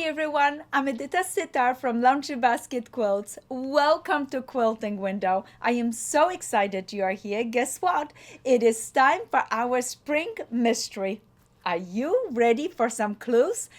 everyone, I'm Edyta Sitar from Laundry Basket Quilts. Welcome to Quilting Window. I am so excited you are here. Guess what? It is time for our spring mystery. Are you ready for some clues?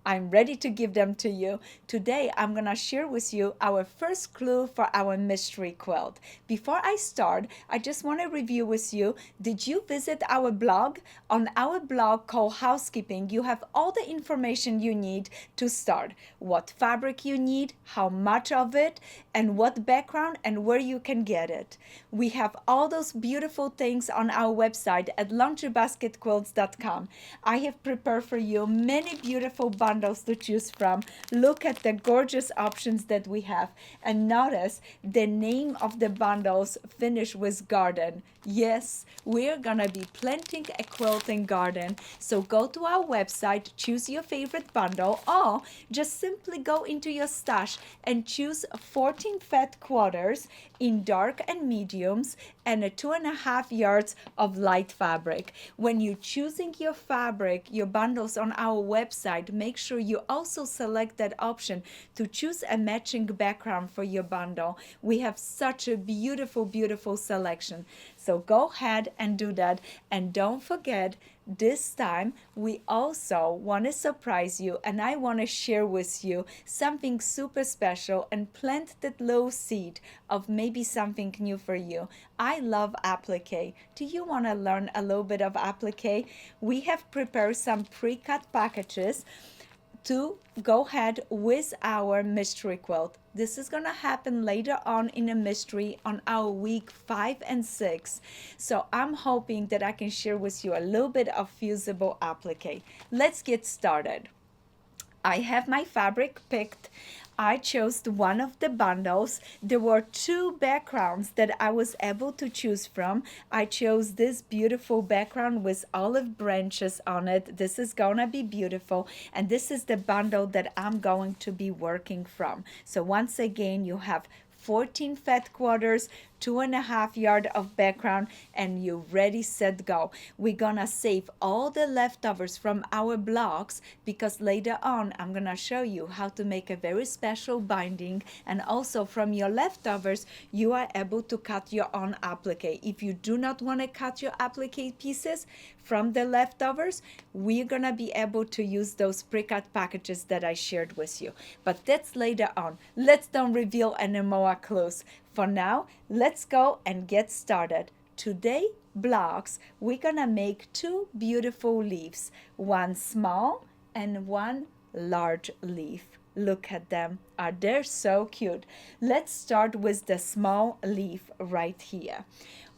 I'm ready to give them to you. Today, I'm going to share with you our first clue for our mystery quilt. Before I start, I just want to review with you. Did you visit our blog? On our blog called Housekeeping, you have all the information you need to start. What fabric you need, how much of it, and what background and where you can get it. We have all those beautiful things on our website at laundrybasketquilts.com. I have prepared for you many beautiful bundles to choose from. Look at the gorgeous options that we have, and notice the name of the bundles finish with garden. Yes, we're gonna be planting a quilting garden. So go to our website, choose your favorite bundle, or just simply go into your stash and choose 14 fat quarters in dark and mediums and a 2.5 yards of light fabric. When you're choosing your fabric, your bundles on our website, make sure you also select that option to choose a matching background for your bundle. We have such a beautiful selection. So go ahead and do that. And don't forget, this time we also want to surprise you, and I want to share with you something super special and plant that little seed of maybe something new for you. I love applique. Do you want to learn a little bit of applique? We have prepared some pre-cut packages to go ahead with our mystery quilt. This is gonna happen later on in a mystery on our week 5 and 6. So I'm hoping that I can share with you a little bit of fusible applique. Let's get started. I have my fabric picked. I chose one of the bundles. There were 2 backgrounds that I was able to choose from. I chose this beautiful background with olive branches on it. This is gonna be beautiful. And this is the bundle that I'm going to be working from. So once again, you have 14 fat quarters, 2.5 yard of background, and you're ready, set, go. We're gonna save all the leftovers from our blocks because later on I'm gonna show you how to make a very special binding, and also from your leftovers you are able to cut your own applique. If you do not want to cut your applique pieces from the leftovers, we're gonna be able to use those pre-cut packages that I shared with you, but that's later on. Let's don't reveal any more clues. For now, let's go and get started. Today, blocks, we're gonna make 2 beautiful leaves, one small and one large leaf. Look at them. Are they so cute? Let's start with the small leaf right here.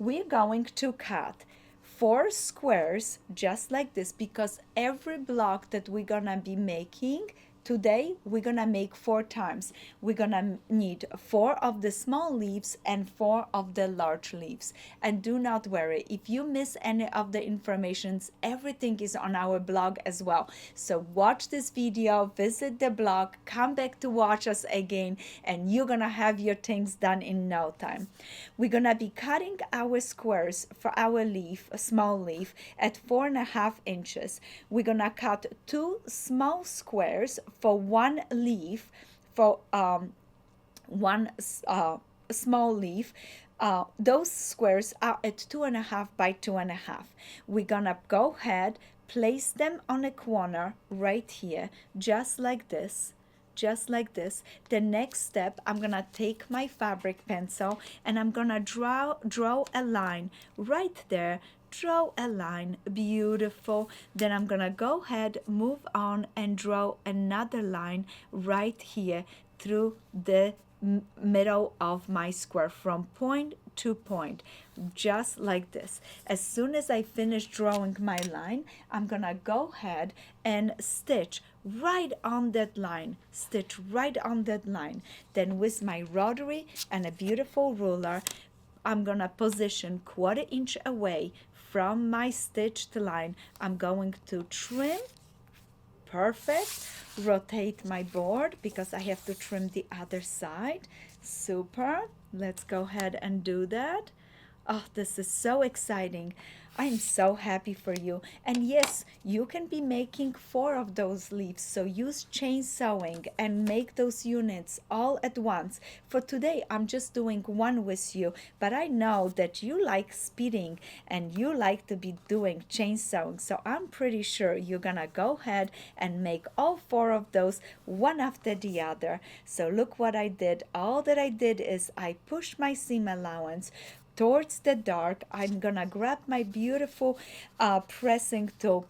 We're going to cut 4 squares just like this because every block that we're gonna be making today, we're gonna make 4 times. We're gonna need 4 of the small leaves and 4 of the large leaves. And do not worry, if you miss any of the informations, everything is on our blog as well. So watch this video, visit the blog, come back to watch us again, and you're gonna have your things done in no time. We're gonna be cutting our squares for our leaf, a small leaf, at 4.5 inches. We're gonna cut 2 small squares for 1 leaf, for one small leaf. Those squares are at 2.5 by 2.5. We're gonna go ahead, place them on a corner right here, just like this. Just like this. The next step, I'm gonna take my fabric pencil and I'm gonna draw a line right there. Draw a line, beautiful. Then I'm gonna go ahead, move on and draw another line right here through the middle of my square from point to point, just like this. As soon as I finish drawing my line, I'm gonna go ahead and stitch right on that line. Stitch right on that line. Then with my rotary and a beautiful ruler, I'm gonna position 1/4 inch away from my stitched line. I'm going to trim. Perfect. Rotate my board because I have to trim the other side. Super. Let's go ahead and do that. Oh, this is so exciting. I'm so happy for you. And yes, you can be making 4 of those leaves. So use chain sewing and make those units all at once. For today, I'm just doing one with you, but I know that you like speeding and you like to be doing chain sewing. So I'm pretty sure you're gonna go ahead and make all 4 of those one after the other. So look what I did. All that I did is I pushed my seam allowance towards the dark. I'm gonna grab my beautiful pressing tool,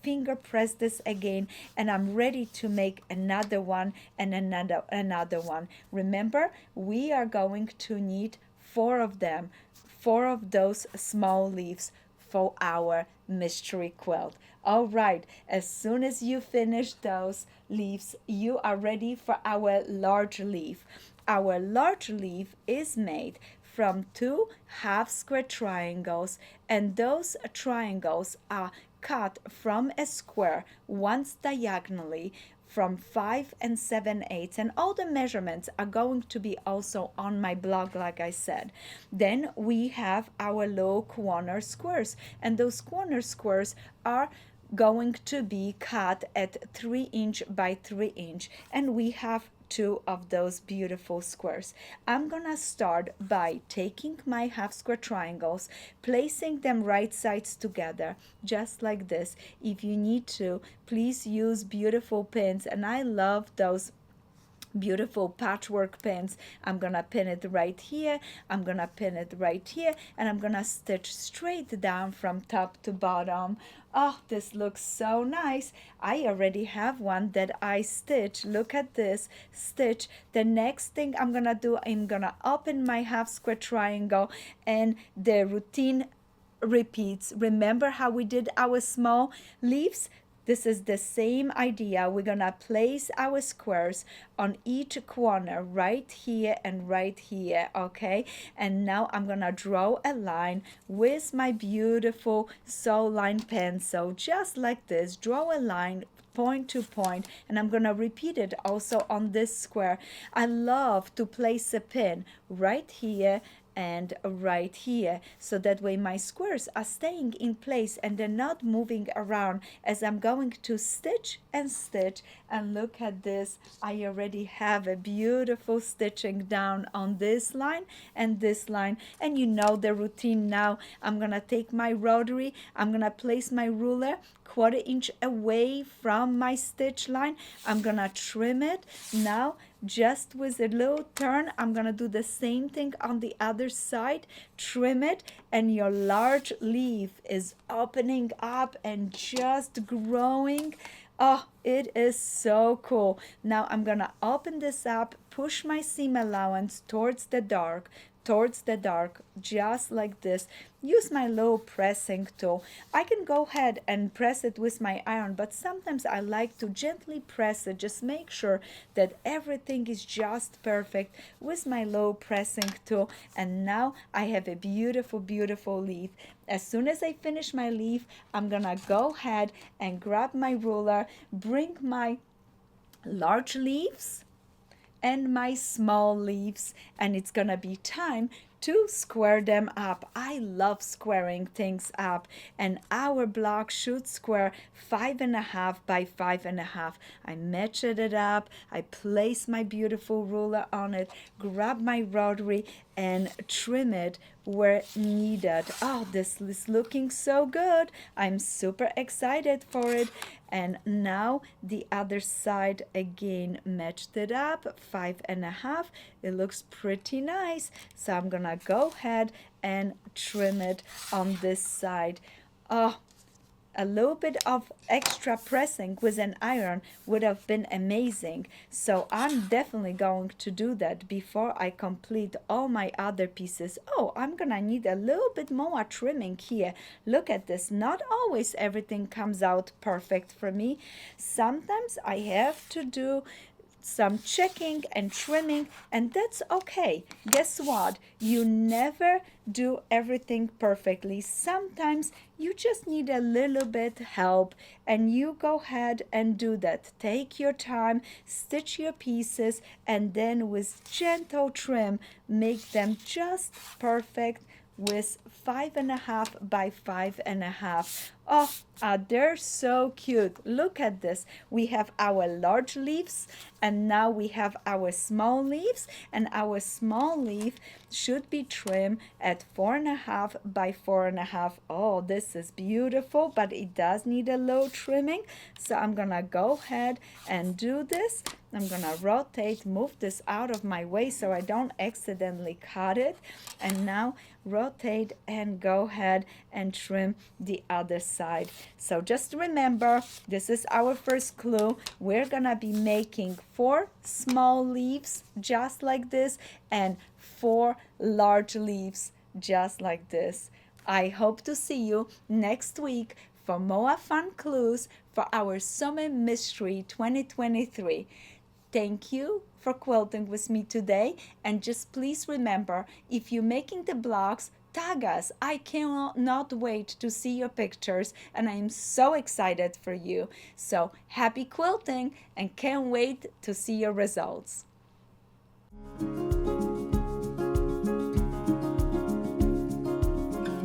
finger press this again, and I'm ready to make another one and another one. Remember, we are going to need 4 of them, 4 of those small leaves for our mystery quilt. All right, as soon as you finish those leaves, you are ready for our large leaf. Our large leaf is made from 2 half square triangles, and those triangles are cut from a square once diagonally from 5 7/8, and all the measurements are going to be also on my blog, like I said. Then we have our little corner squares, and those corner squares are going to be cut at 3" by 3", and we have 2 of those beautiful squares. I'm gonna start by taking my half square triangles, placing them right sides together, just like this. If you need to, please use beautiful pins, and I love those beautiful patchwork pins. I'm gonna pin it right here, I'm gonna pin it right here, and I'm gonna stitch straight down from top to bottom. Oh, this looks so nice. I already have one that I stitch. Look at this stitch. The next thing I'm gonna do, I'm gonna open my half square triangle, and the routine repeats. Remember how we did our small leaves? This is the same idea. We're gonna place our squares on each corner right here and right here, okay? And now I'm gonna draw a line with my beautiful sew line pencil, just like this. Draw a line point to point, and I'm gonna repeat it also on this square. I love to place a pin right here and right here, so that way my squares are staying in place and they're not moving around as I'm going to stitch and stitch. And look at this, I already have a beautiful stitching down on this line and this line, and you know the routine now. I'm gonna take my rotary, I'm gonna place my ruler 1/4" away from my stitch line. I'm gonna trim it. Now just with a little turn, I'm gonna do the same thing on the other side, trim it, and your large leaf is opening up and just growing. Oh, it is so cool. Now I'm gonna open this up, push my seam allowance towards the dark, just like this. Use my little pressing tool. I can go ahead and press it with my iron, but sometimes I like to gently press it. Just make sure that everything is just perfect with my little pressing tool. And now I have a beautiful, beautiful leaf. As soon as I finish my leaf, I'm gonna go ahead and grab my ruler, bring my large leaves and my small leaves, and it's gonna be time to square them up. I love squaring things up, and our block should square 5.5 by 5.5. I measured it up, I place my beautiful ruler on it, grab my rotary, and trim it where needed. Oh, this is looking so good. I'm super excited for it. And now the other side again, matched it up 5.5. It looks pretty nice. So I'm gonna go ahead and trim it on this side. Oh, a little bit of extra pressing with an iron would have been amazing. So I'm definitely going to do that before I complete all my other pieces. Oh, I'm gonna need a little bit more trimming here. Look at this. Not always everything comes out perfect for me. Sometimes I have to do some checking and trimming, and that's okay. Guess what? You never do everything perfectly. Sometimes you just need a little bit help, and you go ahead and do that. Take your time, stitch your pieces, and then with gentle trim, make them just perfect with 5.5 by 5.5. Oh, they're so cute. Look at this. We have our large leaves, and now we have our small leaves, and our small leaf should be trimmed at 4.5 by 4.5. Oh, this is beautiful, but it does need a low trimming. So I'm gonna go ahead and do this. I'm gonna rotate, move this out of my way so I don't accidentally cut it. And now rotate and go ahead and trim the other side. So just remember, this is our first clue. We're gonna be making 4 small leaves just like this and 4 large leaves just like this. I hope to see you next week for more fun clues for our Summer Mystery 2023. Thank you for quilting with me today. And just please remember, if you're making the blocks, tag us. I cannot wait to see your pictures, and I am so excited for you. So happy quilting and can't wait to see your results.